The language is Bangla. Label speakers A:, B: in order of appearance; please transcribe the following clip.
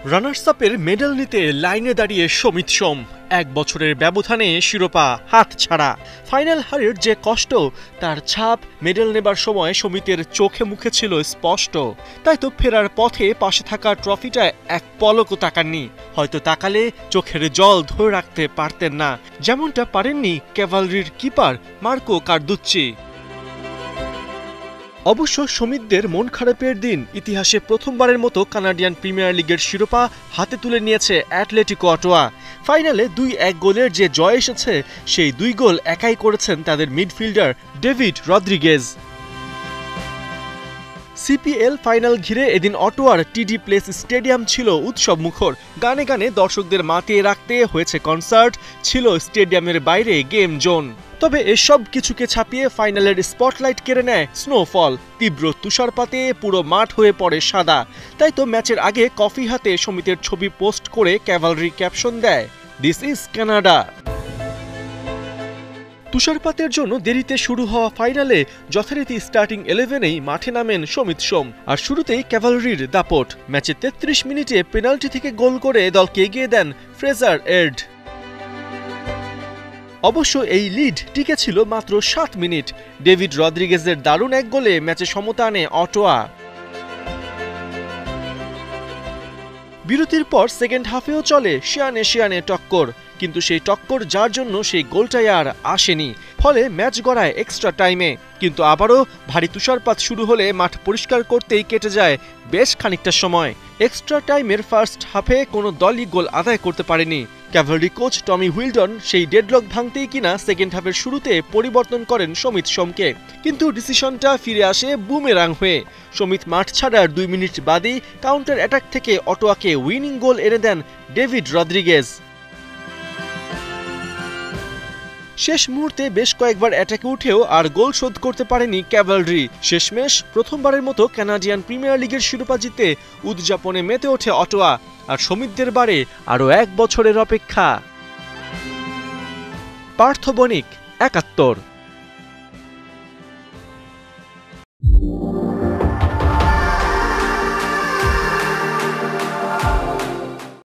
A: রানার্স আপের মেডেল নিতে লাইনে দাঁড়িয়ে সমিত সোম, 1 বছরের ব্যবধানে শিরোপা হাতছাড়া। ফাইনাল হারের যে কষ্ট, তার ছাপ মেডেল নেবার সময় সমিতের চোখে মুখে ছিল স্পষ্ট। তাই তো ফেরার পথে পাশে থাকা ট্রফিটা এক পলকও তাকাননি। হয়তো তাকালে চোখের জল ধরে রাখতে পারতেন না, যেমনটা পারেননি ক্যাভালরির কিপার মার্কো কার্দুচ্চি। অবশ্য সমিতদের মন খারাপের দিন। ইতিহাসে প্রথমবারের মতো কানাডিয়ান প্রিমিয়ার লিগের শিরোপা হাতে তুলে নিয়েছে অ্যাটলেটিকো অটোয়া। ফাইনালে 2-1 গোলের যে জয় এসেছে, সেই 2 গোল একাই করেছেন তাদের midfielder David Rodriguez. CPL final ঘিরে এদিন অটোয়ার টিডি প্লেস স্টেডিয়াম ছিল উৎসব মুখর। গানে গানে দর্শকদের মাতিয়ে রাখতে হয়েছে কনসার্ট, ছিল স্টেডিয়ামের বাইরে গেম জোন। তবে এসব কিছুকে ছাপিয়ে ফাইনালের স্পটলাইট কেড়ে নেয় স্নোফল। তীব্র তুষারপাতে পুরো মাঠ হয়ে পড়ে সাদা। তাই তো ম্যাচের আগে কফি হাতে সমিতের ছবি পোস্ট করে ক্যাভালরি ক্যাপশন দেয়, "দিস ইজ কানাডা"। তুষারপাতের জন্য দেরিতে শুরু হওয়া ফাইনালে যথারীতি স্টার্টিং 11-এই মাঠে নামেন সমিত সোম। আর শুরুতেই ক্যাভালরির দাপট। ম্যাচে 33 মিনিটে পেনাল্টি থেকে গোল করে দলকে এগিয়ে দেন ফ্রেজার এর্ড। অবশ্য এই লিড টিকে ছিল মাত্র 7 মিনিট। ডেভিড রদ্রিগেজের দারুণ এক গোলে ম্যাচে সমতা আনে অটোয়া। বিরতির পর সেকেন্ড হাফেও চলে শিয়ানে টক্কর, কিন্তু সেই টক্কর যার জন্য সেই গোলটাই আর আসেনি। ফলে ম্যাচ গড়ায় এক্সট্রা টাইমে। কিন্তু আবারও ভারী তুষারপাত শুরু হলে মাঠ পরিষ্কার করতেই কেটে যায় বেশ খানিকটা সময়। এক্সট্রা টাইমের ফার্স্ট হাফে কোনো দলই গোল আদায় করতে পারেনি। ক্যাভালরি কোচ টমি হুইলডন সেই ডেডলক ভাঙতেই কিনা সেকেন্ড হাফের শুরুতে পরিবর্তন করেন সমিত সোমকে। কিন্তু ডিসিশনটা ফিরে আসে বুমেরাং হয়ে। সমিত মাঠ ছাড়ার 2 মিনিট বাদেই কাউন্টার অ্যাটাক থেকে অটোয়াকে উইনিং গোল এনে দেন ডেভিড রদ্রিগেজ। শেষ মুহূর্তে বেশ কয়েকবার অ্যাটাকে উঠেও আর গোল শোধ করতে পারেনি ক্যাভালরি। শেষমেশ প্রথমবারের মতো কানাডিয়ান প্রিমিয়ার লিগের শিরোপা জিতে উদযাপনে মেতে ওঠে অটোয়া। আর সমিতদের বারে আরও 1 বছরের অপেক্ষা। পার্থ বণিক, 71।